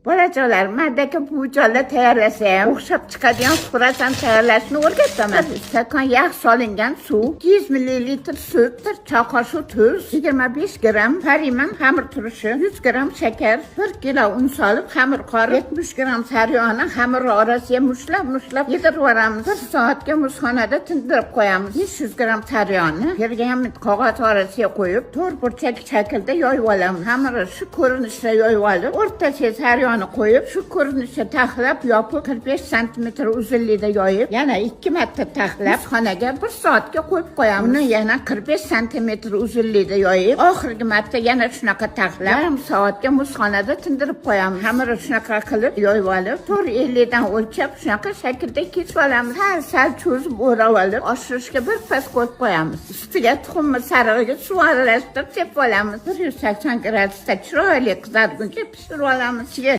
Bolajonlar, mendagi buvijonlar tayyorlasam, o'xshab chiqadigan xurasam tayyorlashni o'rgataman. Stakon yog' solingan suv, 200 ml sut, choy qoshiq tuz, 25 gram pariman xamir turishi, 100 gram shakar, 1 kilo un solib xamir qorib, 70 gram saryoni xamir orasiga mushlab yedirib yuboramiz. 1 soatga muzxonada tindirib qo'yamiz. 500 gram saryoni pergament qog'oz orasiga qo'yib, to'rt burchak shaklda yoyib olamiz. Xamirni shu ko'rinishda yoyib olib, o'rtasiga saryoni qo'yib, shu ko'rinishda taxlab, yopib 45 cm uzunlikda yoyib, yana 2 marta taxlab, xonaga 1 soatga qo'yib qo'yamiz. Uni yana 45 cm uzunlikda yoyib, oxirgi marta yana shunaqa taxlab, yarim soatga muzxonada tindirib qo'yamiz. Xamirni shunaqa qilib yoyib olib, 450 dan o'lchab, shunaqa shaklda kesib olamiz. Sal cho'zib o'rab olib, oshirishga bir pas qo'yib qo'yamiz. Ustiga tuxumni sarig'iga suv aralashtirib sepib olamiz. 180 gradusda chiroyli qizarguncha pishirib olamiz.